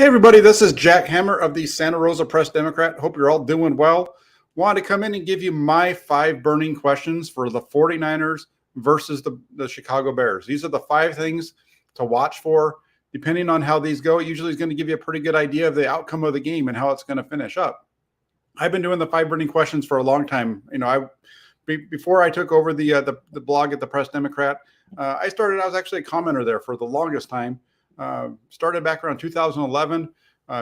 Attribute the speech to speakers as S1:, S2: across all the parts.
S1: everybody, this is Jack Hammer of the Santa Rosa Press Democrat. Hope you're all doing well. Wanted to come in and give you my 5 burning questions for the 49ers versus the Chicago Bears. These are the 5 things to watch for. Depending on how these go, it usually is going to give you a pretty good idea of the outcome of the game and how it's going to finish up. I've been doing the 5 burning questions for a long time. Before I took over the blog at the Press Democrat, I was actually a commenter there for the longest time. Started back around 2011,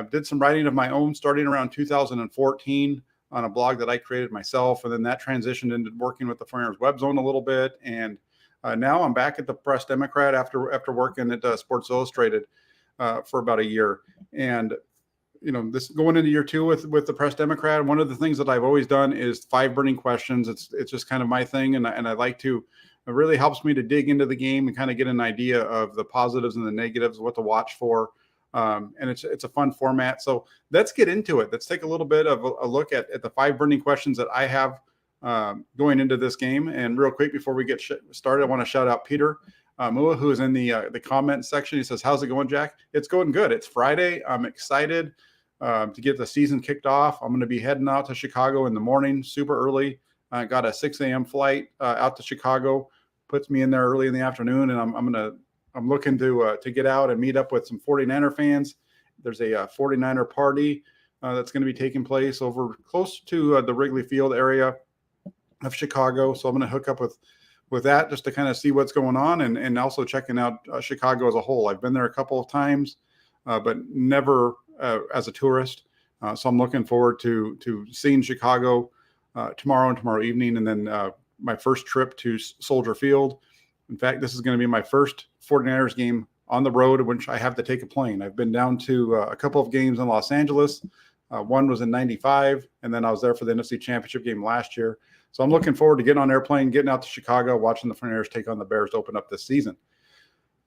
S1: did some writing of my own starting around 2014 on a blog that I created myself. And then that transitioned into working with the 49ers Web Zone a little bit. And now I'm back at the Press Democrat after working at Sports Illustrated for about a year. And, this going into year 2 with the Press Democrat, one of the things that I've always done is 5 burning questions. It's just kind of my thing. And I like to, it really helps me to dig into the game and kind of get an idea of the positives and the negatives, what to watch for. And it's a fun format. So let's get into it. Let's take a little bit of a look at the 5 burning questions that I have going into this game. And real quick, before we get started, I want to shout out Peter Mua, who is in the comment section. He says, "How's it going, Jack?" It's going good. It's Friday. I'm excited to get the season kicked off. I'm going to be heading out to Chicago in the morning, super early. I got a 6 a.m. flight out to Chicago. Puts me in there early in the afternoon, and I'm looking to get out and meet up with some 49er fans. There's a 49er party that's going to be taking place over close to the Wrigley Field area of Chicago. So I'm going to hook up with that just to kind of see what's going on, and also checking out Chicago as a whole. I've been there a couple of times, but never as a tourist. So I'm looking forward to seeing Chicago tomorrow and tomorrow evening, and then my first trip to Soldier Field. In fact, this is going to be my first 49ers game on the road, in which I have to take a plane. I've been down to a couple of games in Los Angeles. One was in '95, and then I was there for the NFC Championship game last year. So I'm looking forward to getting on an airplane, getting out to Chicago, watching the 49ers take on the Bears to open up this season.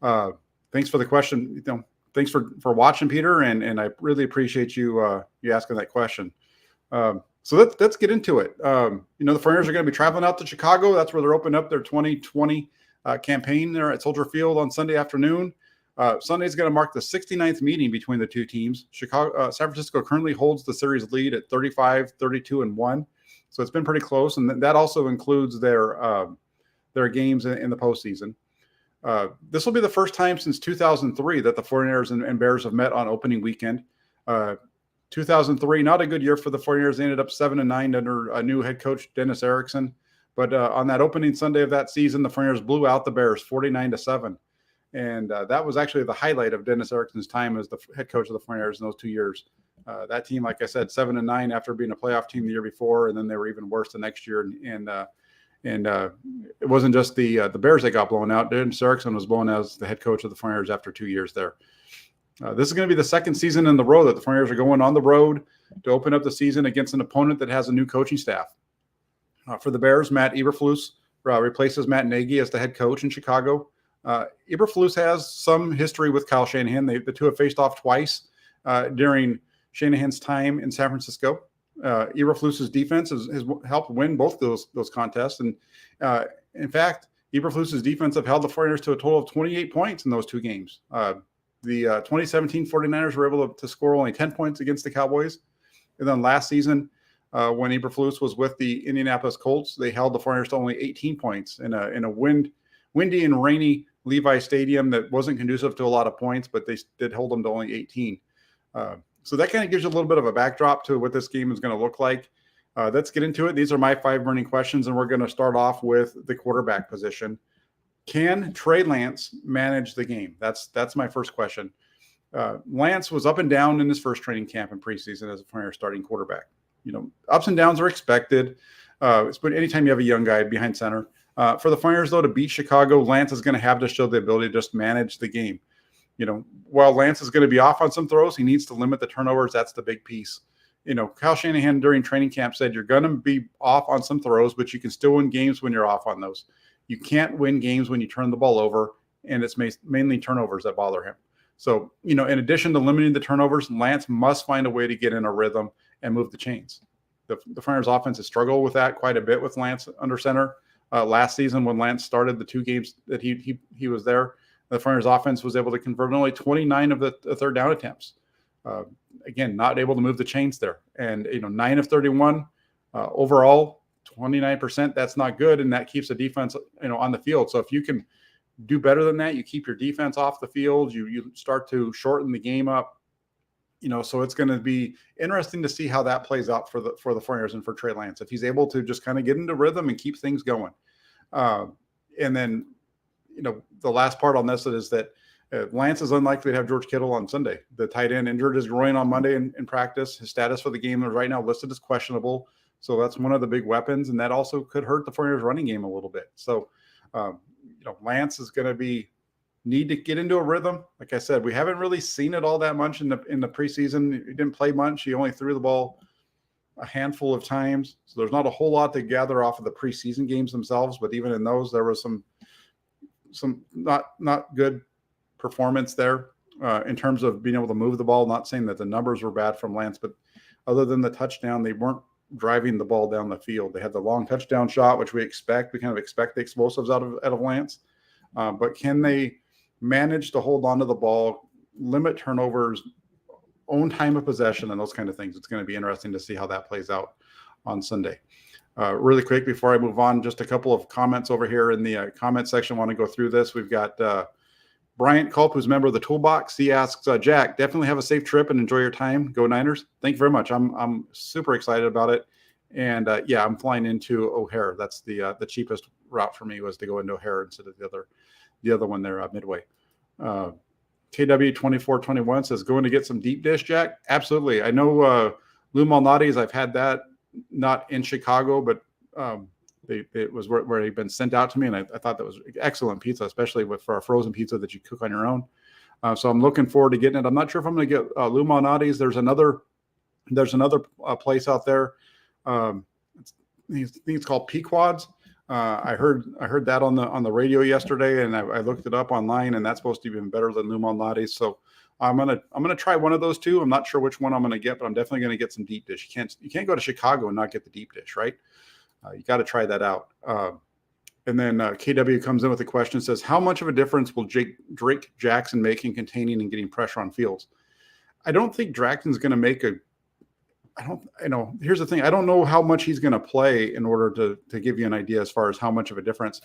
S1: Thanks for the question. Thanks for watching, Peter, and I really appreciate you asking that question. So let's get into it. The 49ers are going to be traveling out to Chicago. That's where they're opening up their 2020 campaign there at Soldier Field on Sunday afternoon. Sunday is going to mark the 69th meeting between the two teams. San Francisco currently holds the series lead at 35, 32, and 1. So it's been pretty close, and that also includes their games in the postseason. This will be the first time since 2003 that the 49ers and Bears have met on opening weekend. 2003, not a good year for the 49ers. They ended up 7-9 under a new head coach, Dennis Erickson. But on that opening Sunday of that season, the 49ers blew out the Bears 49-7. And that was actually the highlight of Dennis Erickson's time as the head coach of the 49ers in those 2 years. That team, like I said, 7-9 after being a playoff team the year before, and then they were even worse the next year. And it wasn't just the Bears that got blown out. Dennis Erickson was blown out as the head coach of the 49ers after 2 years there. This is going to be the second season in the row that the 49ers are going on the road to open up the season against an opponent that has a new coaching staff. For the Bears, Matt Eberflus replaces Matt Nagy as the head coach in Chicago. Eberflus has some history with Kyle Shanahan. The two have faced off twice during Shanahan's time in San Francisco. Eberflus's defense has helped win both those contests. And in fact, Eberflus's defense have held the 49ers to a total of 28 points in those 2 games. The 2017 49ers were able to score only 10 points against the Cowboys. And then last season, when Eberflus was with the Indianapolis Colts, they held the 49ers to only 18 points in a windy and rainy Levi Stadium that wasn't conducive to a lot of points, but they did hold them to only 18. So that kind of gives you a little bit of a backdrop to what this game is going to look like. Let's get into it. These are my 5 burning questions, and we're going to start off with the quarterback position. Can Trey Lance manage the game? That's my first question. Lance was up and down in his first training camp and preseason as a 49ers starting quarterback. Ups and downs are expected. But anytime you have a young guy behind center. For the 49ers, though, to beat Chicago, Lance is going to have to show the ability to just manage the game. While Lance is going to be off on some throws, he needs to limit the turnovers. That's the big piece. Kyle Shanahan during training camp said you're going to be off on some throws, but you can still win games when you're off on those. You can't win games when you turn the ball over, and it's mainly turnovers that bother him. So, in addition to limiting the turnovers, Lance must find a way to get in a rhythm and move the chains. The 49ers offense has struggled with that quite a bit with Lance under center. Last season, when Lance started the 2 games that he was there, the 49ers offense was able to convert only 29 of the third down attempts. Uh, Again, not able to move the chains there. And, 9 of 31 overall, 29%. That's not good. And that keeps the defense, on the field. So if you can do better than that, you keep your defense off the field, you start to shorten the game up. So it's going to be interesting to see how that plays out for the 49ers and for Trey Lance, if he's able to just kind of get into rhythm and keep things going. And then, the last part on this is that Lance is unlikely to have George Kittle on Sunday. The tight end injured his groin on Monday in practice. His status for the game is right now listed as questionable. So that's one of the big weapons, and that also could hurt the 49ers running game a little bit. So, Lance is going to need to get into a rhythm. Like I said, we haven't really seen it all that much in the preseason. He didn't play much. He only threw the ball a handful of times. So there's not a whole lot to gather off of the preseason games themselves. But even in those, there was some not good performance there in terms of being able to move the ball. Not saying that the numbers were bad from Lance, but other than the touchdown, they weren't driving the ball down the field. They had the long touchdown shot, which we expect. We kind of expect the explosives out of Lance. But can they manage to hold on to the ball, limit turnovers, own time of possession, and those kind of things? It's going to be interesting to see how that plays out on Sunday. Really quick, before I move on, just a couple of comments over here in the comment section. I want to go through this. We've got Bryant Culp, who's a member of the Toolbox. He asks, Jack, definitely have a safe trip and enjoy your time. Go Niners. Thank you very much. I'm super excited about it. And I'm flying into O'Hare. That's the cheapest route for me, was to go into O'Hare instead of the other one there, Midway. KW2421 says, going to get some deep dish, Jack? Absolutely. I know Lou Malnati's, I've had that, not in Chicago, but it was where he'd been sent out to me, and I thought that was excellent pizza, especially for a frozen pizza that you cook on your own. So I'm looking forward to getting it. I'm not sure if I'm going to get Lou Malnati's. There's another place out there. I think it's called Pequod's. I heard that on the radio yesterday, and I looked it up online, and that's supposed to be even better than Lou Malnati's. So I'm gonna try one of those two. I'm not sure which one I'm gonna get, but I'm definitely gonna get some deep dish. You can't go to Chicago and not get the deep dish, right? You got to try that out. And then KW comes in with a question, says, how much of a difference will Drake Jackson make in containing and getting pressure on Fields? I don't think Jackson's going to make here's the thing. I don't know how much he's going to play in order to give you an idea as far as how much of a difference.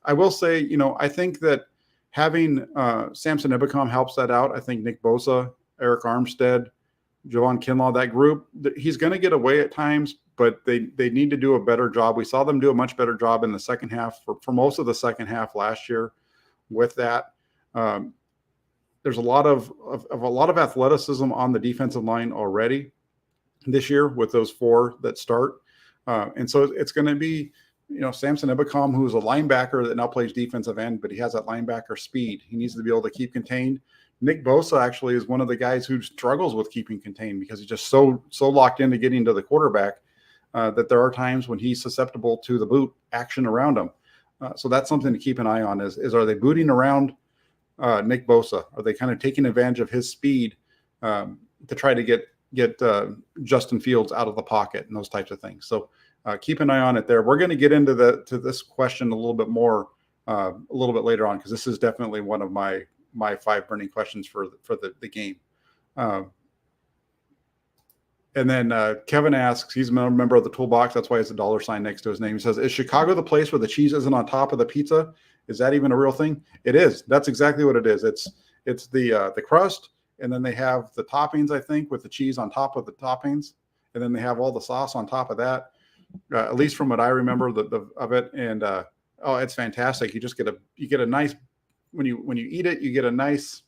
S1: I will say, I think that having Samson Ebukam helps that out. I think Nick Bosa, Eric Armstead, Javon Kinlaw, that group, he's going to get away at times, but they need to do a better job. We saw them do a much better job in the second half for most of the second half last year with that. There's a lot of athleticism on the defensive line already this year with those four that start. And so it's going to be, Samson Ebukam, who's a linebacker that now plays defensive end, but he has that linebacker speed. He needs to be able to keep contained. Nick Bosa actually is one of the guys who struggles with keeping contained because he's just so locked into getting to the quarterback that there are times when he's susceptible to the boot action around him. So that's something to keep an eye on is are they booting around Nick Bosa? Are they kind of taking advantage of his speed to try to get Justin Fields out of the pocket and those types of things? So keep an eye on it there. We're going to get into this question a little bit more a little bit later on, because this is definitely one of my 5 burning questions for the game. And then Kevin asks, he's a member of the Toolbox. That's why it's a $sign next to his name. He says, is Chicago the place where the cheese isn't on top of the pizza? Is that even a real thing? It is. That's exactly what it is. It's the crust, and then they have the toppings, I think, with the cheese on top of the toppings, and then they have all the sauce on top of that. At least from what I remember of it. And it's fantastic. You get a nice, when you eat it, you get a nice,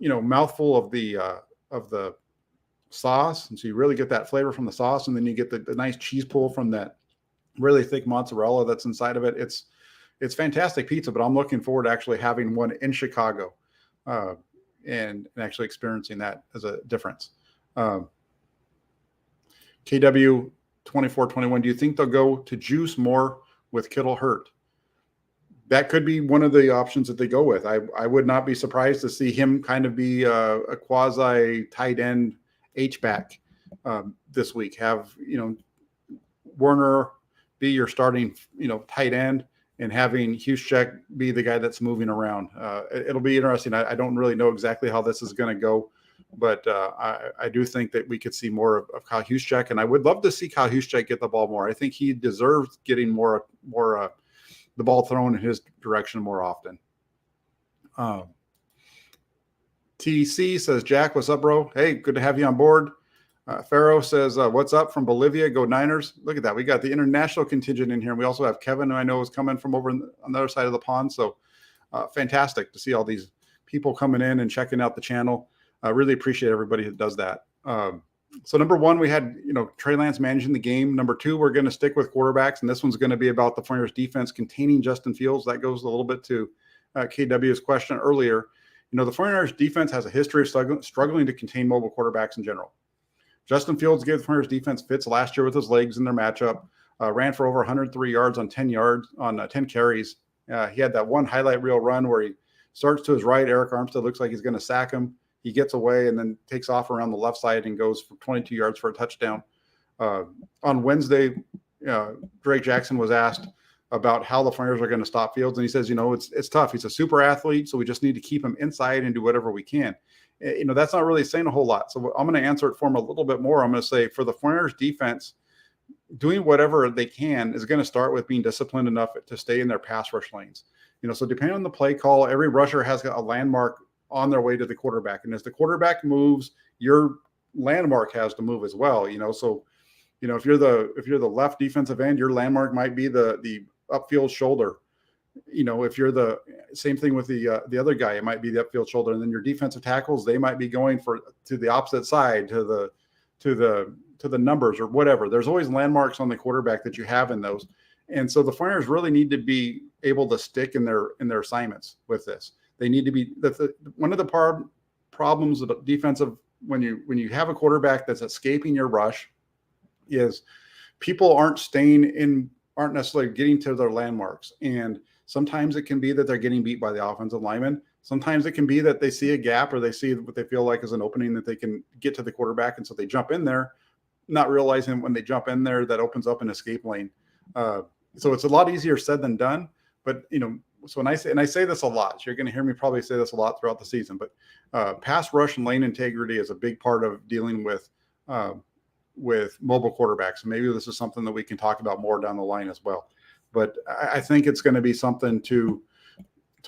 S1: mouthful of the sauce, and so you really get that flavor from the sauce, and then you get the nice cheese pull from that really thick mozzarella that's inside of it. It's fantastic pizza, but I'm looking forward to actually having one in Chicago and actually experiencing that as a difference. KW 2421, do you think they'll go to juice more with Kittle hurt? That could be one of the options that they go with. I would not be surprised to see him kind of be a quasi tight end H-back this week. Have, Werner be your starting, tight end, and having Juszczyk be the guy that's moving around. It'll be interesting. I don't really know exactly how this is going to go But I do think that we could see more of Kyle Juszczyk, and I would love to see Kyle Juszczyk get the ball more. I think he deserves getting more the ball thrown in his direction more often. TC says, Jack, what's up, bro? Hey, good to have you on board. Pharaoh says, what's up from Bolivia? Go Niners. Look at that. We got the international contingent in here. And we also have Kevin, who I know is coming from over on the other side of the pond. So fantastic to see all these people coming in and checking out the channel. I really appreciate everybody that does that. So number one, we had, Trey Lance managing the game. Number two, we're going to stick with quarterbacks. And this one's going to be about the 49ers defense containing Justin Fields. That goes a little bit to KW's question earlier. The 49ers defense has a history of struggling to contain mobile quarterbacks in general. Justin Fields gave the 49ers defense fits last year with his legs in their matchup, ran for over 103 yards on 10 carries. He had that one highlight reel run where he starts to his right. Eric Armstead looks like he's going to sack him. He gets away and then takes off around the left side and goes for 22 yards for a touchdown. On Wednesday, Drake Jackson was asked about how the 49ers are going to stop Fields. And he says, it's tough. He's a super athlete, so we just need to keep him inside and do whatever we can. That's not really saying a whole lot. So I'm going to answer it for him a little bit more. I'm going to say for the 49ers defense, doing whatever they can is going to start with being disciplined enough to stay in their pass rush lanes. So depending on the play call, every rusher has a landmark on their way to the quarterback. And as the quarterback moves, your landmark has to move as well. So, if you're the left defensive end, your landmark might be the upfield shoulder. If you're the same thing with the other guy, it might be the upfield shoulder. And then your defensive tackles, they might be going to the opposite side, to the numbers or whatever. There's always landmarks on the quarterback that you have in those. And so the 49ers really need to be able to stick in their assignments with this. They need to be one of the problems of the defensive when you have a quarterback that's escaping your rush is people aren't necessarily getting to their landmarks. And sometimes it can be that they're getting beat by the offensive lineman. Sometimes it can be that they see a gap or they see what they feel like is an opening that they can get to the quarterback. And so they jump in there, not realizing when they jump in there, that opens up an escape lane. So it's a lot easier said than done. But, so when I say this a lot, so you're going to hear me probably say this a lot throughout the season, but pass rush and lane integrity is a big part of dealing with mobile quarterbacks. And maybe this is something that we can talk about more down the line as well. But I think it's going to be something to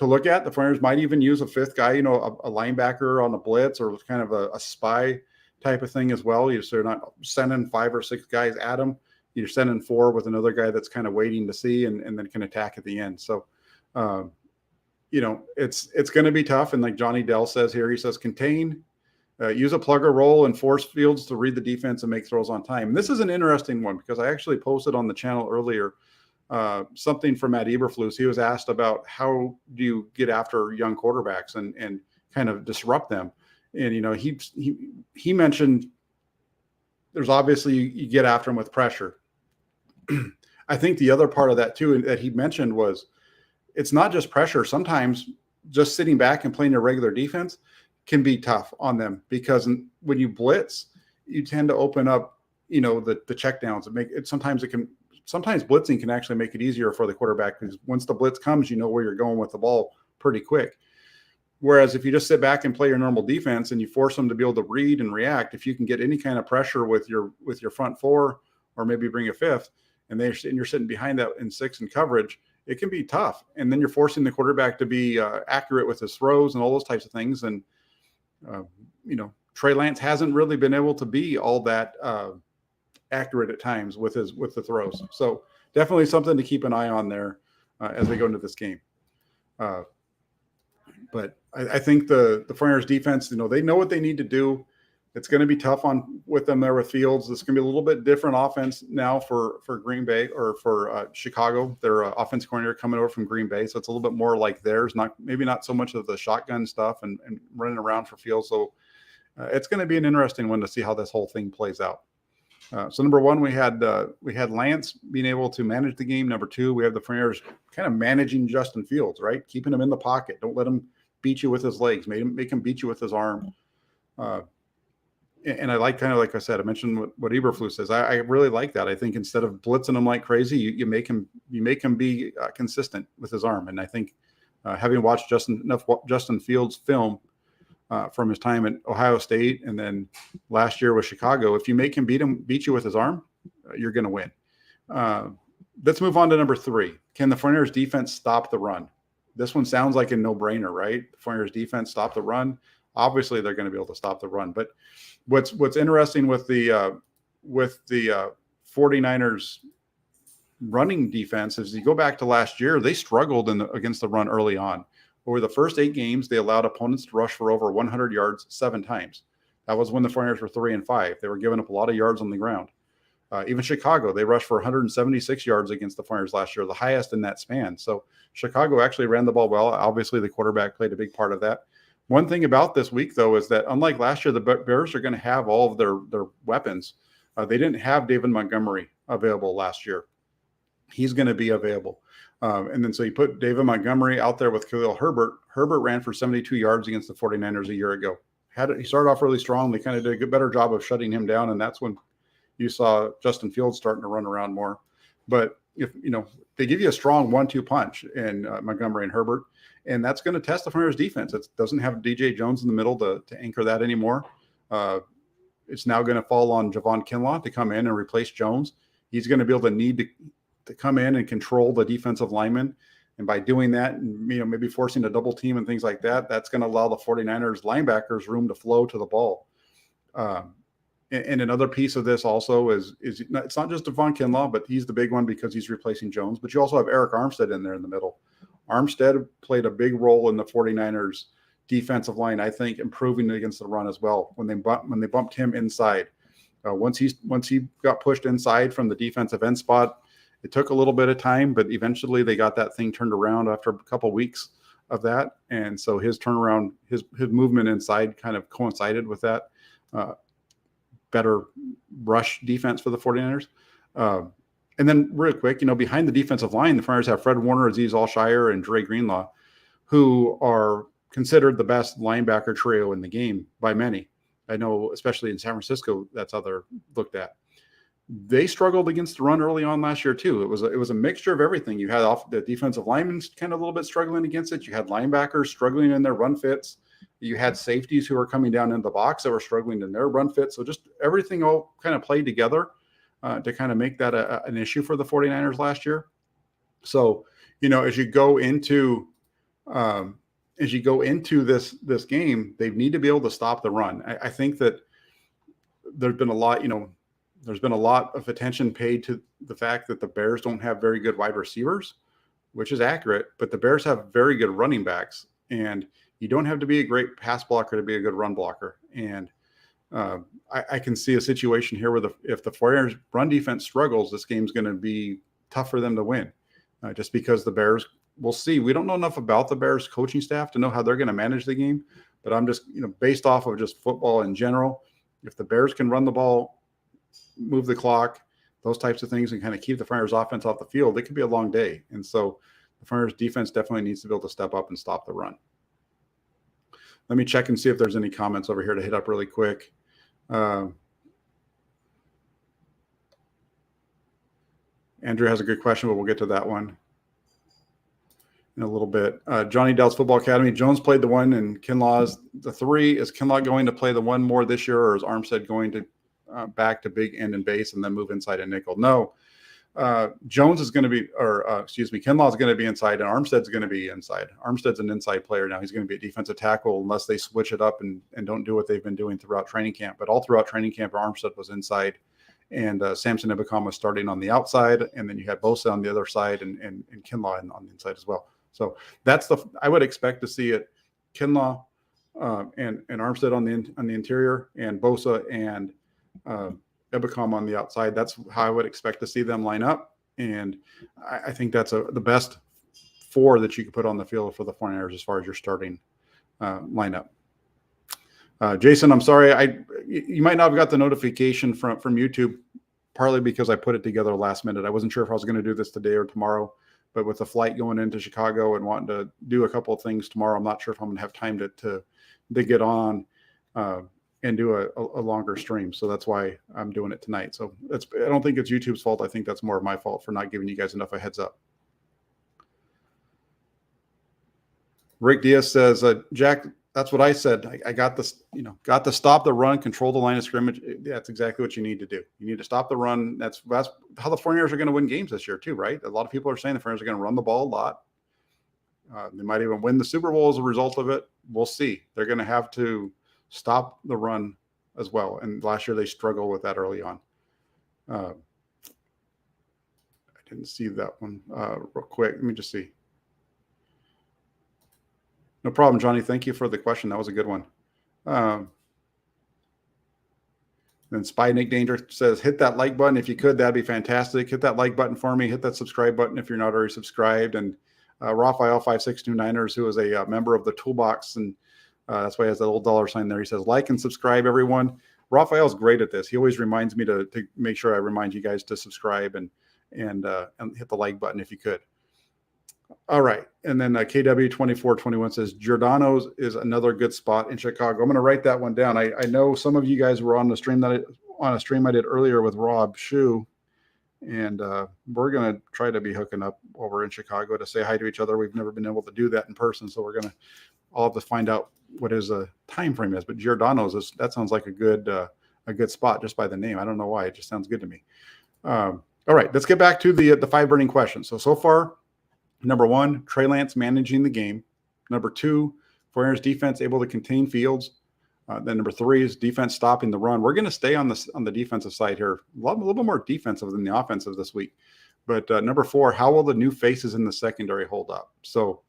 S1: look at. The 49ers might even use a fifth guy, a linebacker on a blitz or kind of a spy type of thing as well. So you're not sending 5 or 6 guys at them. You're sending 4 with another guy that's kind of waiting to see and then can attack at the end. So, it's going to be tough. And like Johnny Dell says here, he says, contain, use a plug or roll and force Fields to read the defense and make throws on time. And this is an interesting one because I actually posted on the channel earlier something from Matt Eberflus. He was asked about how do you get after young quarterbacks and kind of disrupt them. And, he mentioned there's obviously you get after them with pressure. I think the other part of that too, that he mentioned was it's not just pressure. Sometimes just sitting back and playing your regular defense can be tough on them because when you blitz, you tend to open up, the check downs and sometimes blitzing can actually make it easier for the quarterback because once the blitz comes, where you're going with the ball pretty quick. Whereas if you just sit back and play your normal defense and you force them to be able to read and react, if you can get any kind of pressure with your front 4 or maybe bring a fifth and you're sitting behind that in 6 in coverage, it can be tough. And then you're forcing the quarterback to be accurate with his throws and all those types of things. And, Trey Lance hasn't really been able to be all that accurate at times with the throws. So definitely something to keep an eye on there as we go into this game. But I think the 49ers defense, they know what they need to do. It's going to be tough with them there with Fields. It's going to be a little bit different offense now for Green Bay or for Chicago. Their offensive coordinator coming over from Green Bay, so it's a little bit more like theirs. Maybe not so much of the shotgun stuff and running around for Fields. So it's going to be an interesting one to see how this whole thing plays out. So number one, we had Lance being able to manage the game. Number two, we have the 49ers kind of managing Justin Fields, right? Keeping him in the pocket. Don't let him beat you with his legs. Make him beat you with his arm. And I like, kind of like I said, I mentioned what Eberflus says. I really like that. I think instead of blitzing him like crazy, you make him be consistent with his arm. And I think having watched Justin Fields film, from his time at Ohio State and then last year with Chicago. If you make him beat you with his arm, you're going to win. Let's move on to number 3. Can the 49ers defense stop the run? This one sounds like a no-brainer, right? The 49ers defense stop the run. Obviously, they're going to be able to stop the run. But what's interesting with the 49ers running defense is you go back to last year, they struggled against the run early on. Over the first 8 games, they allowed opponents to rush for over 100 yards 7 times. That was when the 49ers were 3-5. They were giving up a lot of yards on the ground. Even Chicago, they rushed for 176 yards against the 49ers last year, the highest in that span. So Chicago actually ran the ball well. Obviously, the quarterback played a big part of that. One thing about this week, though, is that unlike last year, the Bears are going to have all of their weapons. They didn't have David Montgomery available last year. He's going to be available. And then so you put David Montgomery out there with Khalil Herbert. Herbert ran for 72 yards against the 49ers a year ago. He started off really strong. They kind of did a better job of shutting him down, and that's when you saw Justin Fields starting to run around more. But if they give you a strong 1-2 punch in Montgomery and Herbert, and that's going to test the 49ers defense. It doesn't have DJ Jones in the middle to anchor that anymore. It's now going to fall on Javon Kinlaw to come in and replace Jones. He's going to be able to need to come in and control the defensive linemen. And by doing that, and maybe forcing a double team and things like that, that's going to allow the 49ers linebackers room to flow to the ball. And another piece of this also is it's not just Javon Kinlaw, but he's the big one because he's replacing Jones. But you also have Eric Armstead in there in the middle. Armstead played a big role in the 49ers defensive line, I think, improving against the run as well when they bumped him inside. Once he got pushed inside from the defensive end spot, it took a little bit of time, but eventually they got that thing turned around after a couple of weeks of that. And so his turnaround, his movement inside kind of coincided with that better rush defense for the 49ers. And then real quick, behind the defensive line, the 49ers have Fred Warner, Azeez Al-Shire, and Dre Greenlaw, who are considered the best linebacker trio in the game by many. I know, especially in San Francisco, that's how they're looked at. They struggled against the run early on last year too. It was a mixture of everything. You had the defensive linemen kind of a little bit struggling against it. You had linebackers struggling in their run fits. You had safeties who were coming down into the box that were struggling in their run fits. So just everything all kind of played together to kind of make that an issue for the 49ers last year. So, as you go into this game, they need to be able to stop the run. I think that there's been a lot of attention paid to the fact that the Bears don't have very good wide receivers, which is accurate, but the Bears have very good running backs, and you don't have to be a great pass blocker to be a good run blocker. And I can see a situation here where if the 49ers run defense struggles, this game's going to be tough for them to win, just because the Bears, we'll see. We don't know enough about the Bears coaching staff to know how they're going to manage the game, but I'm just, based off of just football in general, if the Bears can run the ball, move the clock, those types of things, and kind of keep the 49ers offense off the field, it could be a long day. And so the 49ers defense definitely needs to be able to step up and stop the run. Let me check and see if there's any comments over here to hit up really quick. Andrew has a good question, but we'll get to that one in a little bit. Johnny Dell's Football Academy. Jones played the 1 and Kinlaw's the 3. Is Kinlaw going to play the 1 more this year, or is Armstead going to back to big end and base and then move inside and nickel? No. Jones is going to be, Kinlaw is going to be inside, and Armstead's going to be inside. Armstead's an inside player now. He's going to be a defensive tackle unless they switch it up and don't do what they've been doing throughout training camp. But all throughout training camp, Armstead was inside, and Samson Ebukam was starting on the outside, and then you had Bosa on the other side and Kinlaw on the inside as well. So I would expect to see it, Kinlaw and Armstead on the interior, and Bosa and Ebukam on the outside. That's how I would expect to see them line up. And I think that's the best 4 that you could put on the field for the 49ers as far as your starting lineup. Jason, I'm sorry. You might not have got the notification from YouTube, partly because I put it together last minute. I wasn't sure if I was going to do this today or tomorrow, but with the flight going into Chicago and wanting to do a couple of things tomorrow, I'm not sure if I'm going to have time to get on and do a longer stream. So that's why I'm doing it tonight. So I don't think it's YouTube's fault. I think that's more of my fault for not giving you guys enough a heads up. Rick Diaz says, Jack, That's what I said. I got this, got to stop the run, control the line of scrimmage. That's exactly what you need to do. You need to stop the run. That's how the 49ers are going to win games this year too, right? A lot of people are saying the 49ers are going to run the ball a lot. They might even win the Super Bowl as a result of it. We'll see. They're going to have to stop the run as well. And last year they struggled with that early on. I didn't see that one real quick. Let me just see. No problem, Johnny. Thank you for the question. That was a good one. Then Spy Nick Danger says, hit that like button if you could. That'd be fantastic. Hit that like button for me. Hit that subscribe button if you're not already subscribed. And Raphael 5629ers, who is a member of the Toolbox, and that's why he has that little $sign there. He says, like and subscribe, everyone. Raphael's great at this. He always reminds me to make sure I remind you guys to subscribe and hit the like button if you could. All right. And then KW2421 says, Giordano's is another good spot in Chicago. I'm going to write that one down. I know some of you guys were on the stream I did earlier with Rob Shue, and we're going to try to be hooking up over in Chicago to say hi to each other. We've never been able to do that in person, so I'll have to find out what his time frame is. But Giordano's, that sounds like a good spot just by the name. I don't know why. It just sounds good to me. All right. Let's get back to the 5 burning questions. So far, number 1, Trey Lance managing the game. Number 2, 49ers defense able to contain Fields. Then number 3 is defense stopping the run. We're going to stay on the defensive side here, a little bit more defensive than the offensive this week. But number 4, how will the new faces in the secondary hold up? So,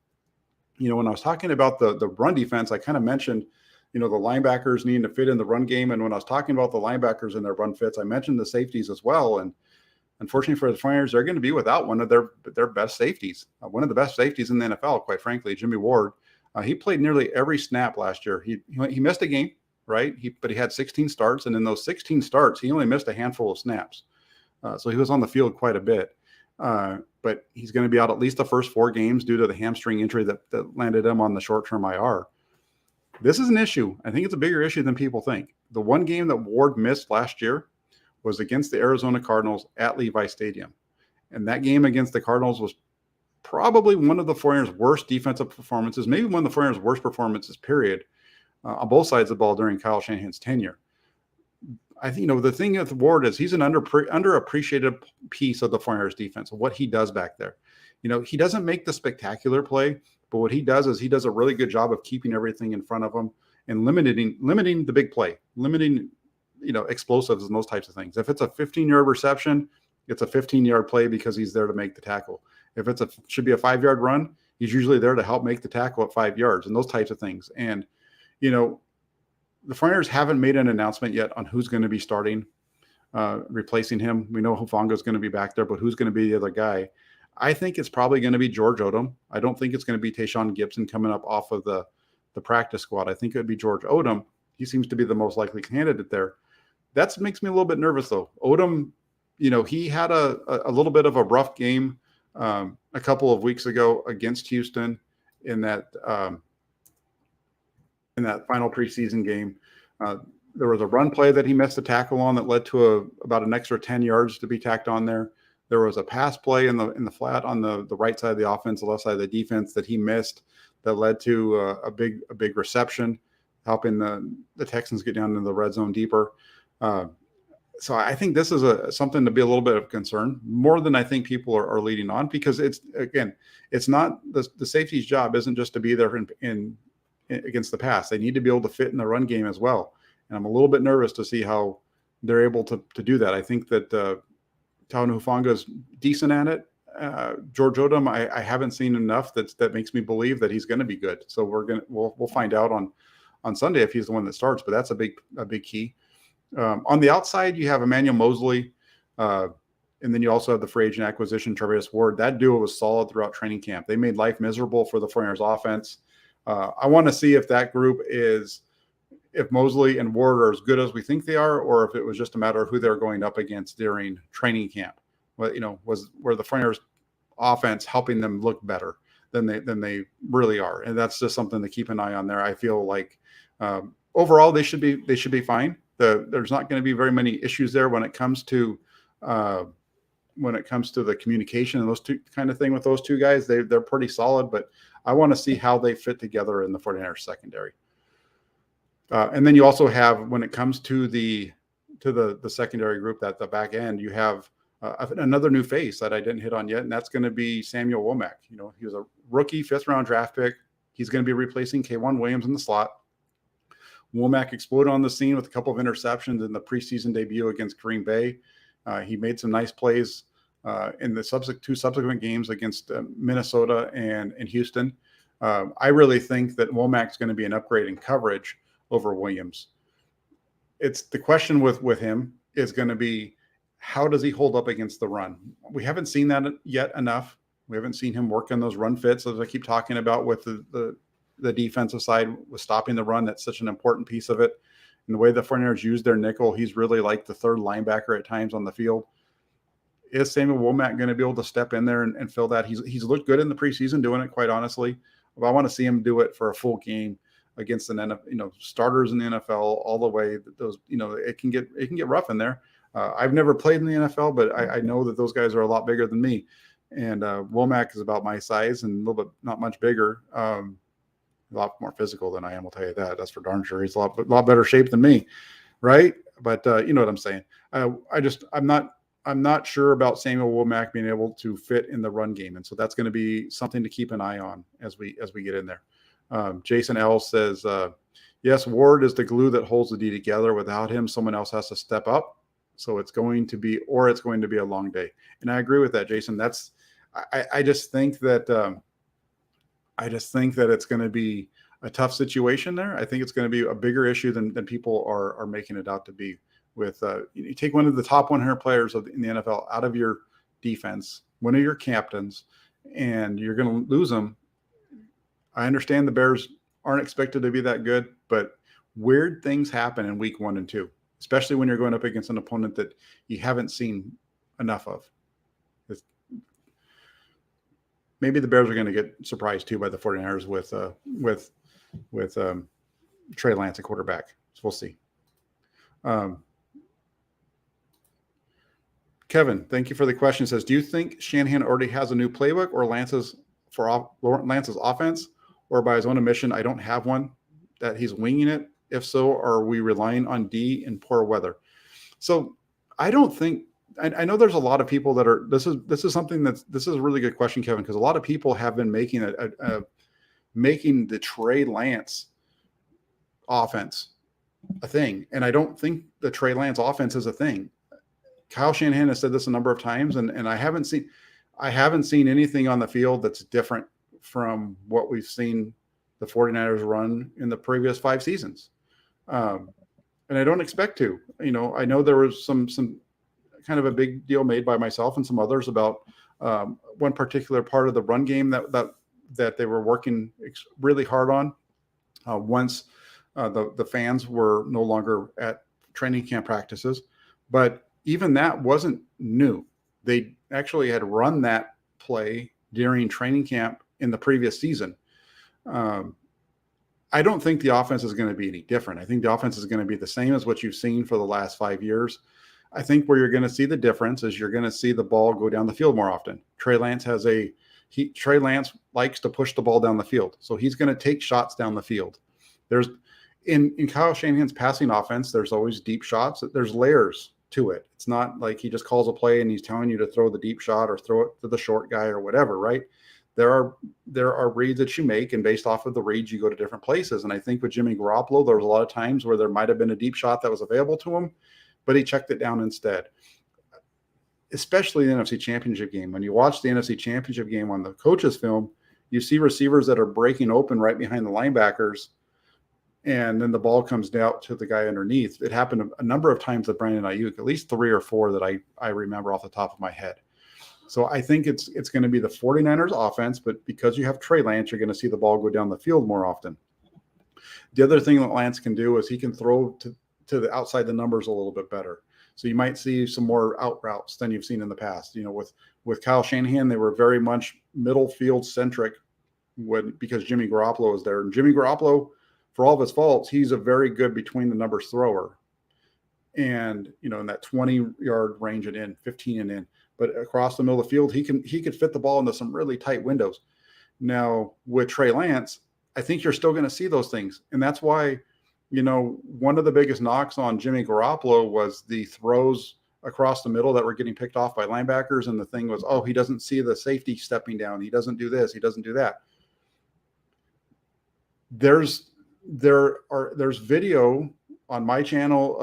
S1: when I was talking about the run defense, I kind of mentioned, the linebackers needing to fit in the run game. And when I was talking about the linebackers and their run fits, I mentioned the safeties as well. And unfortunately for the 49ers, they're going to be without one of their best safeties, one of the best safeties in the NFL, quite frankly, Jimmy Ward. He played nearly every snap last year. He missed a game, right? But he had 16 starts, and in those 16 starts, he only missed a handful of snaps. So he was on the field quite a bit. But he's going to be out at least the first 4 games due to the hamstring injury that landed him on the short-term IR. This is an issue. I think it's a bigger issue than people think. The one game that Ward missed last year was against the Arizona Cardinals at Levi Stadium. And that game against the Cardinals was probably one of the 49ers' worst defensive performances, maybe one of the 49ers' worst performances, period, on both sides of the ball during Kyle Shanahan's tenure. I think, the thing with Ward is he's an underappreciated piece of the 49ers defense, of what he does back there. He doesn't make the spectacular play, but what he does is he does a really good job of keeping everything in front of him and limiting the big play, limiting explosives and those types of things. If it's a 15-yard reception, it's a 15-yard play because he's there to make the tackle. If should be a 5-yard run, he's usually there to help make the tackle at 5 yards and those types of things. And, the 49ers haven't made an announcement yet on who's going to be starting, replacing him. We know Hufanga is going to be back there, but who's going to be the other guy? I think it's probably going to be George Odom. I don't think it's going to be Tayshaun Gibson coming up off of the practice squad. I think it would be George Odom. He seems to be the most likely candidate there. That makes me a little bit nervous, though. Odom, he had a little bit of a rough game a couple of weeks ago against Houston in that final preseason game. There was a run play that he missed a tackle on that led to about an extra 10 yards to be tacked on there. There was a pass play in the flat on the right side of the offense, the left side of the defense that he missed that led to a big reception, helping the Texans get down into the red zone deeper. So I think this is something to be a little bit of concern, more than I think people are leading on, because it's not the safety's job isn't just to be there in against the pass. They need to be able to fit in the run game as well. And I'm a little bit nervous to see how they're able to do that. I think that Talon Hufanga is decent at it. George Odom, I haven't seen enough that makes me believe that he's going to be good. So we'll find out on Sunday if he's the one that starts, but that's a big key. On the outside, you have Emmanuel Mosley, and then you also have the free agent acquisition, Travis Ward. That duo was solid throughout training camp. They made life miserable for the 49ers offense. I want to see if that group if Mosley and Ward are as good as we think they are, or if it was just a matter of who they're going up against during training camp. Well, was where the 49ers offense helping them look better than they really are, and that's just something to keep an eye on there. I feel like overall they should be fine. There's not going to be very many issues there when it comes to the communication and those two kind of thing with those two guys. They're pretty solid, but I want to see how they fit together in the 49ers secondary. And then you also have, when it comes to the secondary group, that the back end, you have another new face that I didn't hit on yet, and that's going to be Samuel Womack. He was a rookie 5th-round draft pick. He's going to be replacing K'Wan Williams in the slot. Womack exploded on the scene with a couple of interceptions in the preseason debut against Green Bay. He made some nice plays in the two subsequent games against Minnesota and Houston. I really think that Womack's going to be an upgrade in coverage over Williams. It's the question with him is going to be, how does he hold up against the run? We haven't seen that yet enough. We haven't seen him work on those run fits, as I keep talking about with the defensive side, with stopping the run. That's such an important piece of it. And the way the 49ers use their nickel, he's really like the third linebacker at times on the field. Is Samuel Womack going to be able to step in there and fill that? He's looked good in the preseason doing it, quite honestly. But I want to see him do it for a full game against starters in the NFL all the way. Those, it can get rough in there. I've never played in the NFL, but I know that those guys are a lot bigger than me. And Womack is about my size and a little bit, not much bigger, a lot more physical than I am. I'll tell you that. That's for darn sure. He's a lot better shape than me, right? But you know what I'm saying. I'm not sure about Samuel Womack being able to fit in the run game, and so that's going to be something to keep an eye on as we get in there. Jason L says, yes, Ward is the glue that holds the D together. Without him, someone else has to step up. So it's going to be a long day. And I agree with that, Jason. I just think that it's going to be a tough situation there. I think it's going to be a bigger issue than people are making it out to be. With you take one of the top 100 players in the NFL out of your defense, one of your captains, and you're going to lose them. I understand the Bears aren't expected to be that good, but weird things happen in week 1 and 2, especially when you're going up against an opponent that you haven't seen enough of. Maybe the Bears are going to get surprised too by the 49ers with Trey Lance, a quarterback. So we'll see. Kevin, thank you for the question. Says, do you think Shanahan already has a new playbook or Lance's offense, or by his own admission, I don't have one, that he's winging it? If so, are we relying on D in poor weather? So I don't think, I know there's a lot of people that are, this is a really good question, Kevin, because a lot of people have been making making the Trey Lance offense a thing. And I don't think the Trey Lance offense is a thing. Kyle Shanahan has said this a number of times, and I haven't seen anything on the field that's different from what we've seen the 49ers run in the previous 5 seasons. And I don't expect to. I know there was some kind of a big deal made by myself and some others about one particular part of the run game that they were working really hard on once the fans were no longer at training camp practices. But even that wasn't new. They actually had run that play during training camp in the previous season. I don't think the offense is going to be any different. I think the offense is going to be the same as what you've seen for the last 5 years. I think where you're going to see the difference is you're going to see the ball go down the field more often. Trey Lance likes to push the ball down the field, so he's going to take shots down the field. There's in Kyle Shanahan's passing offense, there's always deep shots. There's layers to it. It's not like he just calls a play and he's telling you to throw the deep shot or throw it to the short guy or whatever, right? There are reads that you make, and based off of the reads, you go to different places. And I think with Jimmy Garoppolo, there was a lot of times where there might have been a deep shot that was available to him, but he checked it down instead. Especially the NFC Championship game. When you watch the NFC Championship game on the coach's film, you see receivers that are breaking open right behind the linebackers, and then the ball comes down to the guy underneath. It happened a number of times with Brandon Ayuk, at least 3 or 4 that I remember off the top of my head. So I think it's going to be the 49ers offense, but because you have Trey Lance, you're going to see the ball go down the field more often. The other thing that Lance can do is he can throw to the outside the numbers a little bit better. So you might see some more out routes than you've seen in the past. With Kyle Shanahan, they were very much middle field centric because Jimmy Garoppolo is there. And Jimmy Garoppolo, for all of his faults, he's a very good between the numbers thrower. And, in that 20-yard range and in, 15 and in. But across the middle of the field, he could fit the ball into some really tight windows. Now, with Trey Lance, I think you're still going to see those things. And that's why one of the biggest knocks on Jimmy Garoppolo was the throws across the middle that were getting picked off by linebackers. And the thing was, oh, he doesn't see the safety stepping down. He doesn't do this. He doesn't do that. There's video on my channel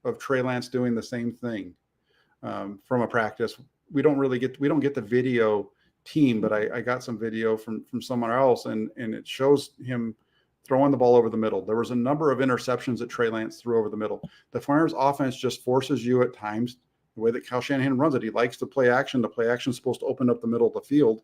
S1: of Trey Lance doing the same thing from a practice. We don't get the video team, but I got some video from somewhere else, and it shows him throwing the ball over the middle. There was a number of interceptions that Trey Lance threw over the middle. The Flyers offense just forces you at times, the way that Kyle Shanahan runs it. He likes to play action. The play action is supposed to open up the middle of the field.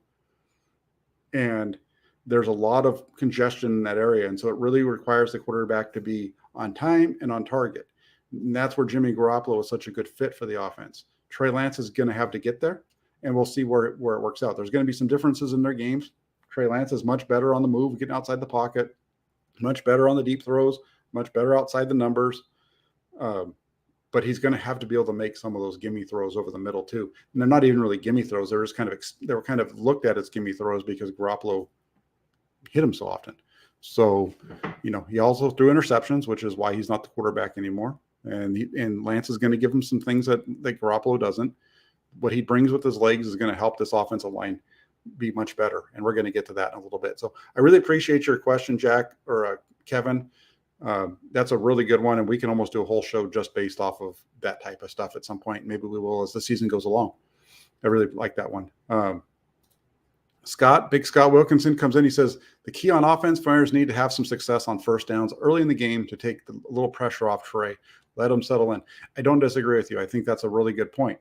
S1: And there's a lot of congestion in that area. And so it really requires the quarterback to be on time and on target. And that's where Jimmy Garoppolo is such a good fit for the offense. Trey Lance is going to have to get there, and we'll see where it works out. There's going to be some differences in their games. Trey Lance is much better on the move, getting outside the pocket, much better on the deep throws, much better outside the numbers. But he's going to have to be able to make some of those gimme throws over the middle too. And they're not even really gimme throws. They're just they were kind of looked at as gimme throws because Garoppolo hit him so often. So, he also threw interceptions, which is why he's not the quarterback anymore. And Lance is going to give him some things that Garoppolo doesn't. What he brings with his legs is going to help this offensive line be much better. And we're going to get to that in a little bit. So I really appreciate your question, Jack, or Kevin. That's a really good one. And we can almost do a whole show just based off of that type of stuff at some point. Maybe we will as the season goes along. I really like that one. Big Scott Wilkinson comes in. He says, the key on offense, Flyers need to have some success on first downs early in the game to take a little pressure off Trey. Let him settle in. I don't disagree with you. I think that's a really good point.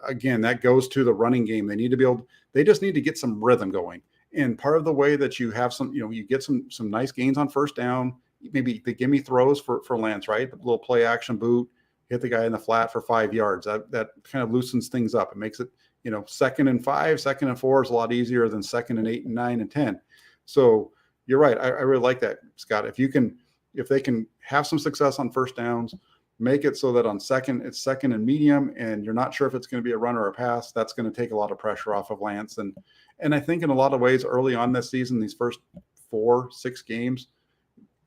S1: Again, that goes to the running game. They just need to get some rhythm going. And part of the way that you have you get some nice gains on first down, maybe the gimme throws for Lance, right? The little play action boot, hit the guy in the flat for 5 yards. That kind of loosens things up. It makes it, 2nd and 5, 2nd and 4 is a lot easier than 2nd and 8 and 9 and 10. So you're right. I really like that, Scott. If they can have some success on first downs, make it so that on second, it's second and medium, and you're not sure if it's going to be a run or a pass, that's going to take a lot of pressure off of Lance. And I think in a lot of ways early on this season, these first 4-6 games,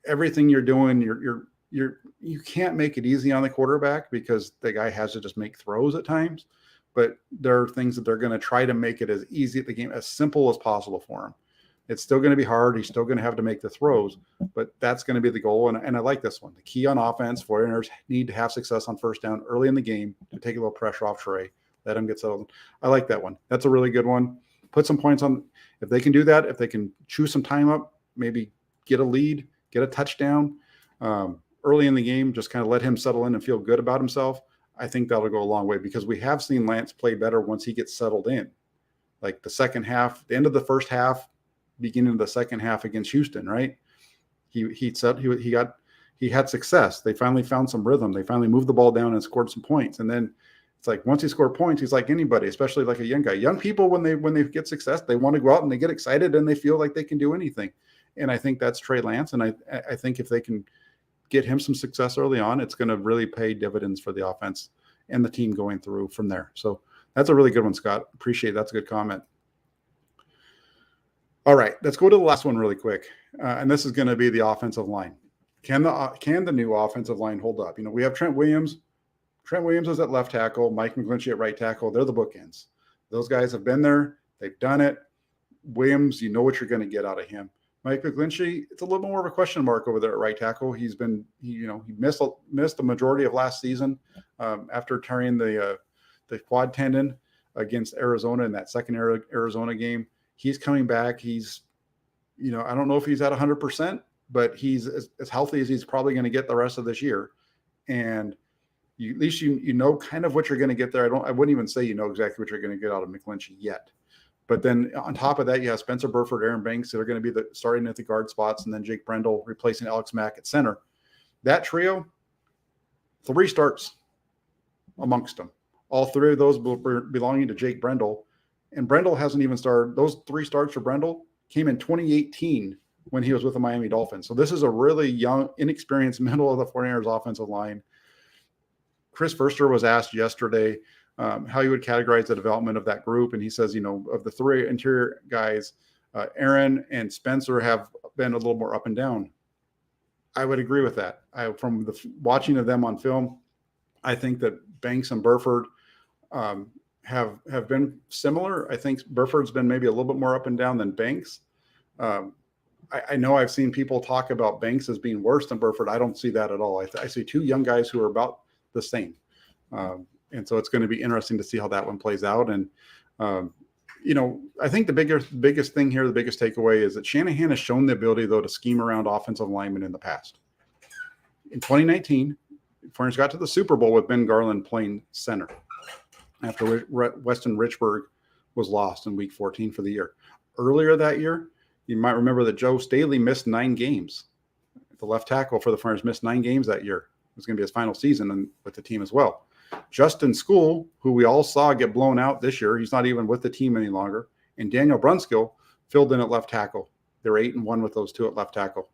S1: everything you're doing, you can't make it easy on the quarterback because the guy has to just make throws at times. But there are things that they're going to try to make it as easy at the game, as simple as possible for him. It's still going to be hard. He's still going to have to make the throws, but that's going to be the goal. And I like this one. The key on offense, Foreigners need to have success on first down early in the game to take a little pressure off Trey, let him get settled. I like that one. That's a really good one. Put some points on. If they can do that, if they can chew some time up, maybe get a lead, get a touchdown early in the game, just kind of let him settle in and feel good about himself. I think that'll go a long way because we have seen Lance play better once he gets settled in. Like the second half, the end of the first half, beginning of the second half against Houston, right? He had success. They finally found some rhythm. They finally moved the ball down and scored some points. And then it's like once he scored points, he's like anybody, especially like a young guy. Young people, when they get success, they want to go out and they get excited and they feel like they can do anything. And I think that's Trey Lance. And I think if they can get him some success early on, it's going to really pay dividends for the offense and the team going through from there. So that's a really good one, Scott. Appreciate it. That's a good comment. All right, let's go to the last one really quick. And this is going to be the offensive line. Can the new offensive line hold up? We have Trent Williams. Trent Williams is at left tackle, Mike McGlinchey at right tackle. They're the bookends. Those guys have been there. They've done it. Williams, you know what you're going to get out of him. Mike McGlinchey, it's a little more of a question mark over there at right tackle. He missed the majority of last season after tearing the quad tendon against Arizona in that second Arizona game. He's coming back. He's, I don't know if he's at 100%, but he's as healthy as he's probably going to get the rest of this year. And at least you know kind of what you're going to get there. I wouldn't even say exactly what you're going to get out of McGlinchey yet. But then on top of that, you have Spencer Burford, Aaron Banks that are going to be starting at the guard spots, and then Jake Brendel replacing Alex Mack at center. That trio, 3 starts amongst them. All 3 of those belonging to Jake Brendel. And Brendel hasn't even started. Those 3 starts for Brendel came in 2018 when he was with the Miami Dolphins. So this is a really young, inexperienced middle of the 49ers offensive line. Chris Verster was asked yesterday how he would categorize the development of that group. And he says, of the 3 interior guys, Aaron and Spencer have been a little more up and down. I would agree with that. From the watching of them on film, I think that Banks and Burford have been similar. I think Burford's been maybe a little bit more up and down than Banks. Um, I know I've seen people talk about Banks as being worse than Burford. I don't see that at all. I see two young guys who are about the same. And so it's going to be interesting to see how that one plays out. And, I think the biggest thing here, the biggest takeaway is that Shanahan has shown the ability, though, to scheme around offensive linemen in the past. In 2019, Furnace got to the Super Bowl with Ben Garland playing center after Weston Richburg was lost in Week 14 for the year. Earlier that year, you might remember that Joe Staley missed 9 games. The left tackle for the Furnace missed 9 games that year. It was going to be his final season with the team as well. Justin School, who we all saw get blown out this year, he's not even with the team any longer. And Daniel Brunskill filled in at left tackle. They're 8-1 with those two at left tackle.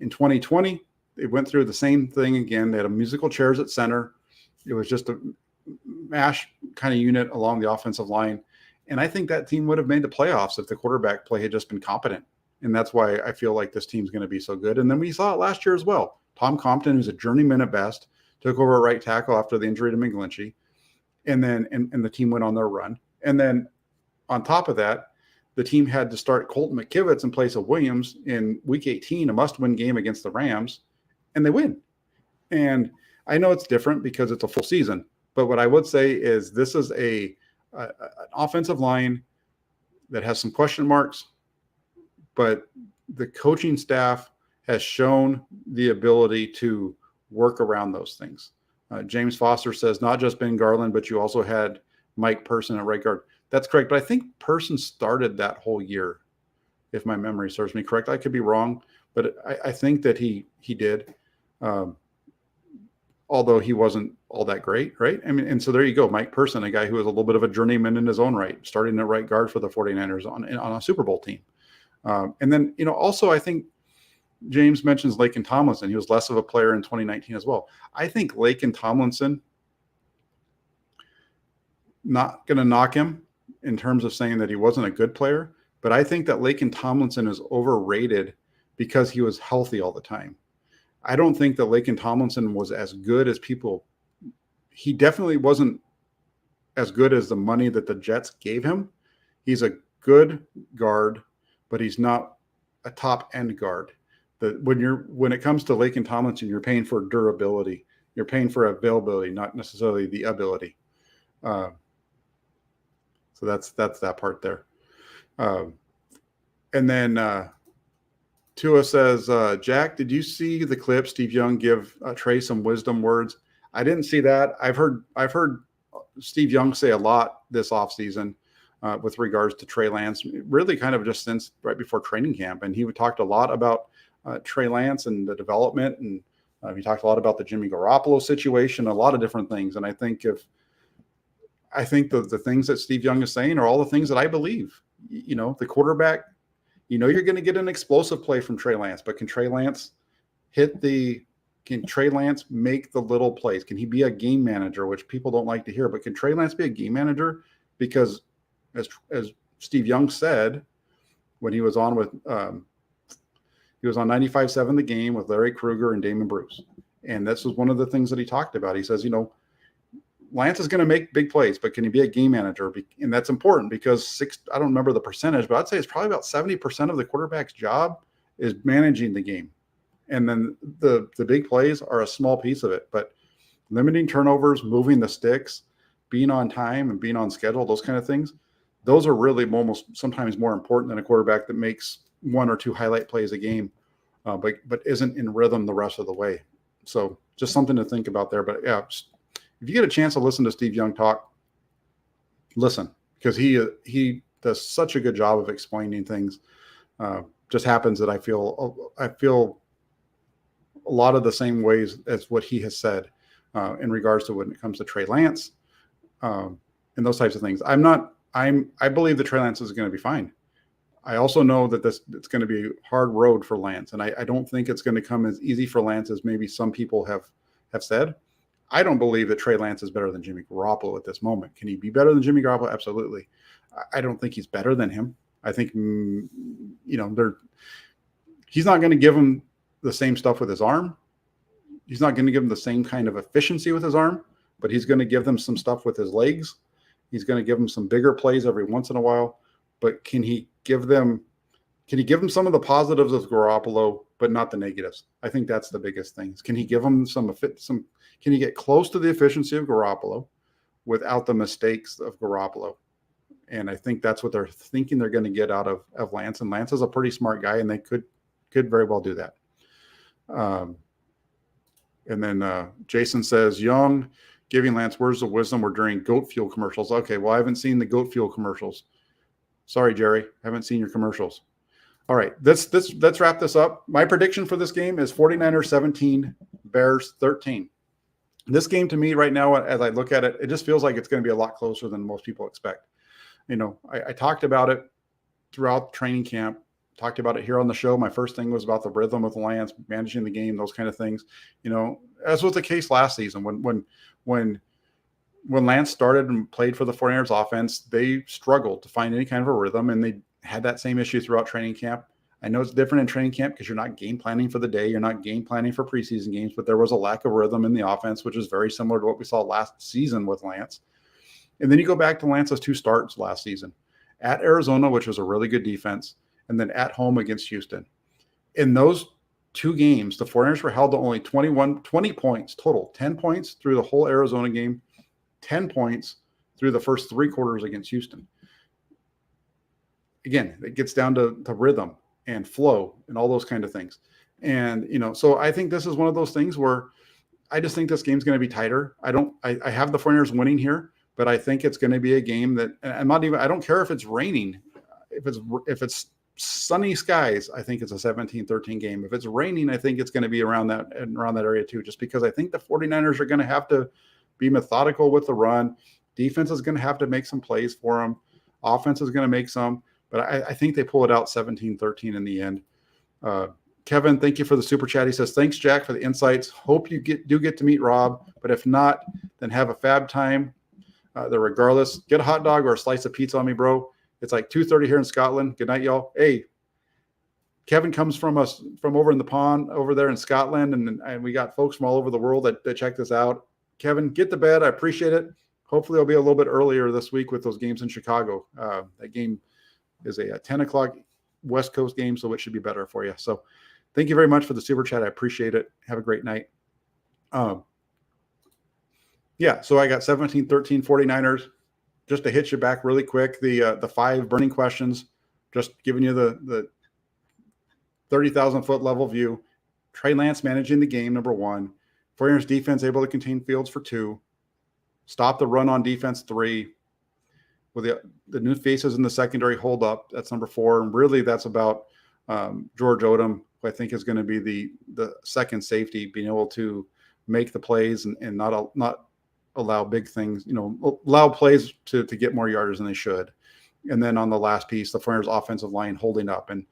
S1: In 2020, they went through the same thing again. They had a musical chairs at center. It was just a mash kind of unit along the offensive line. And I think that team would have made the playoffs if the quarterback play had just been competent. And that's why I feel like this team's going to be so good. And then we saw it last year as well. Tom Compton, who's a journeyman at best, took over at right tackle after the injury to McGlinchey. And then and the team went on their run. And then on top of that, the team had to start Colton McKivitz in place of Williams in Week 18, a must-win game against the Rams, and they win. And I know it's different because it's a full season, but what I would say is this is an offensive line that has some question marks, but the coaching staff has shown the ability to work around those things. James Foster says not just Ben Garland, but you also had Mike Person at right guard. That's correct, but I think Person started that whole year, if my memory serves me correct. I could be wrong, but I think that he did, although he wasn't all that great, right? I mean, and so there you go, Mike Person, a guy who was a little bit of a journeyman in his own right, starting at right guard for the 49ers on a Super Bowl team. And then, also I think James mentions Laken Tomlinson. He was less of a player in 2019 as well. I think Laken Tomlinson, not going to knock him in terms of saying that he wasn't a good player, but I think that Laken Tomlinson is overrated because he was healthy all the time. I don't think that Laken Tomlinson was as good as people. He definitely wasn't as good as the money that the Jets gave him. He's a good guard, but he's not a top end guard. When it comes to Laken Tomlinson, you're paying for durability. You're paying for availability, not necessarily the ability. So that's that part there. And then Tua says, Jack, did you see the clip Steve Young give Trey some wisdom words? I didn't see that. I've heard Steve Young say a lot this offseason with regards to Trey Lance, really kind of just since right before training camp. And he talked a lot about Trey Lance and the development. And he talked a lot about the Jimmy Garoppolo situation, a lot of different things. And I think the things that Steve Young is saying are all the things that I believe. The quarterback, you're going to get an explosive play from Trey Lance, but can Trey Lance make the little plays? Can he be a game manager, which people don't like to hear, but can Trey Lance be a game manager? Because as Steve Young said, when he was on with, he was on 95.7 The Game with Larry Krueger and Damon Bruce. And this was one of the things that he talked about. He says, Lance is going to make big plays, but can he be a game manager? And that's important because I don't remember the percentage, but I'd say it's probably about 70% of the quarterback's job is managing the game. And then the big plays are a small piece of it, but limiting turnovers, moving the sticks, being on time and being on schedule, those kind of things, those are really almost sometimes more important than a quarterback that makes 1 or 2 highlight plays a game, but isn't in rhythm the rest of the way. So just something to think about there. But yeah, if you get a chance to listen to Steve Young talk, listen, because he does such a good job of explaining things. Just happens that I feel a lot of the same ways as what he has said in regards to when it comes to Trey Lance and those types of things. I believe that Trey Lance is going to be fine. I also know that it's going to be a hard road for Lance, and I don't think it's going to come as easy for Lance as maybe some people have said. I don't believe that Trey Lance is better than Jimmy Garoppolo at this moment. Can he be better than Jimmy Garoppolo? Absolutely. I don't think he's better than him. I think, he's not going to give him the same stuff with his arm. He's not going to give them the same kind of efficiency with his arm, but he's going to give them some stuff with his legs. He's going to give them some bigger plays every once in a while. But can he give them some of the positives of Garoppolo, but not the negatives? I think that's the biggest thing. Can he give them can he get close to the efficiency of Garoppolo without the mistakes of Garoppolo? And I think that's what they're thinking they're going to get out of Lance. And Lance is a pretty smart guy, and they could very well do that. And then Jason says, Young giving Lance words of wisdom were during goat fuel commercials. Okay, well, I haven't seen the goat fuel commercials. Sorry, Jerry, I haven't seen your commercials. All right, let's wrap this up. My prediction for this game is 49ers 17, Bears 13. This game to me right now, as I look at it, it just feels like it's going to be a lot closer than most people expect. You know, I talked about it throughout training camp, talked about it here on the show. My first thing was about the rhythm with Lance, managing the game, those kind of things. You know, as was the case last season when Lance started and played for the 49ers offense, they struggled to find any kind of a rhythm, and they had that same issue throughout training camp. I know it's different in training camp because you're not game planning for the day. You're not game planning for preseason games, but there was a lack of rhythm in the offense, which is very similar to what we saw last season with Lance. And then you go back to Lance's 2 starts last season at Arizona, which was a really good defense, and then at home against Houston. In those 2 games, the 49ers were held to only 20 points total, 10 points through the whole Arizona game, 10 points through the first 3 quarters against Houston. Again, it gets down to rhythm and flow and all those kind of things. And, you know, so I think this is one of those things where I just think this game's going to be tighter. I have the 49ers winning here, but I think it's going to be a game that I don't care if it's raining. If it's sunny skies, I think it's a 17-13 game. If it's raining, I think it's going to be around that area too, just because I think the 49ers are going to have to be methodical with the run. Defense is going to have to make some plays for them. Offense is going to make some. But I think they pull it out 17-13 in the end. Kevin, thank you for the super chat. He says, thanks, Jack, for the insights. Hope you do get to meet Rob. But if not, then have a fab time. Regardless, get a hot dog or a slice of pizza on me, bro. It's like 2:30 here in Scotland. Good night, y'all. Hey, Kevin comes from over in the pond over there in Scotland, and we got folks from all over the world that check this out. Kevin, get to bed. I appreciate it. Hopefully it'll be a little bit earlier this week with those games in Chicago. That game is a 10 o'clock West Coast game, so it should be better for you. So thank you very much for the super chat. I appreciate it. Have a great night. Yeah, so I got 17-13 49ers. Just to hit you back really quick, the 5 burning questions, just giving you the 30,000-foot level view. Trey Lance managing the game, number 1. 49ers defense able to contain Fields for 2. Stop the run on defense, 3. With the new faces in the secondary hold up, that's number 4. And really that's about George Odom, who I think is going to be the second safety, being able to make the plays and not allow big things, allow plays to get more yardage than they should. And then on the last piece, the 49ers offensive line holding up. And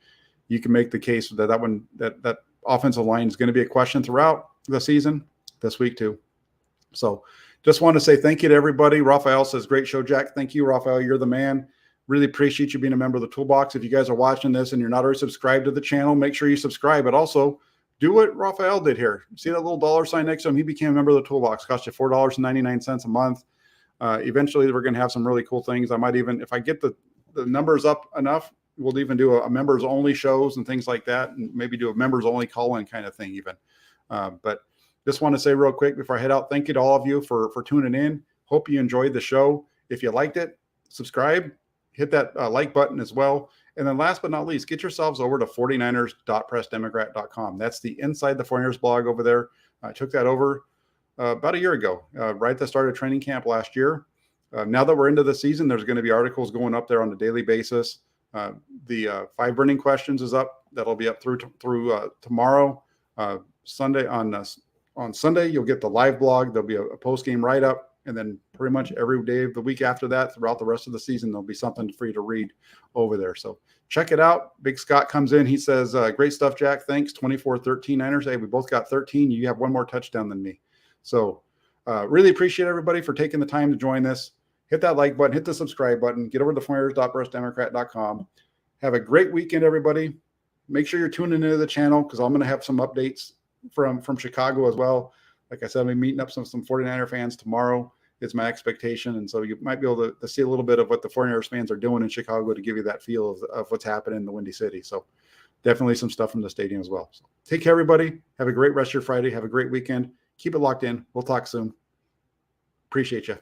S1: you can make the case that offensive line is going to be a question throughout the season, this week too. So just want to say thank you to everybody. Raphael says, great show, Jack. Thank you, Raphael. You're the man. Really appreciate you being a member of the Toolbox. If you guys are watching this and you're not already subscribed to the channel, make sure you subscribe. But also do what Raphael did here. See that little $sign next to him? He became a member of the Toolbox. Cost you $4.99 a month. Eventually, we're going to have some really cool things. I might even, if I get the numbers up enough, we'll even do a members-only shows and things like that, and maybe do a members-only call-in kind of thing even. But just want to say real quick before I head out, thank you to all of you for tuning in. Hope you enjoyed the show. If you liked it, subscribe, hit that like button as well. And then last but not least, get yourselves over to 49ers.pressdemocrat.com. That's the Inside the 49ers blog over there. I took that over about a year ago, right at the start of training camp last year. Now that we're into the season, there's going to be articles going up there on a daily basis. The 5 burning questions is up. That'll be up through tomorrow. Sunday on Sunday, you'll get the live blog. There'll be a post-game write-up. And then pretty much every day of the week after that, throughout the rest of the season, there'll be something for you to read over there. So check it out. Big Scott comes in. He says, great stuff, Jack. Thanks. 24-13 Niners. Hey, we both got 13. You have one more touchdown than me. So really appreciate everybody for taking the time to join this. Hit that like button. Hit the subscribe button. Get over to 49ers.pressdemocrat.com. Have a great weekend, everybody. make sure you're tuning into the channel because I'm going to have some updates from Chicago as well. Like I said, I'm meeting up some 49er fans tomorrow. It's my expectation. And so you might be able to see a little bit of what the 49ers fans are doing in Chicago to give you that feel of what's happening in the Windy City. So definitely some stuff from the stadium as well. So take care, everybody. Have a great rest of your Friday. Have a great weekend. Keep it locked in. We'll talk soon. Appreciate you.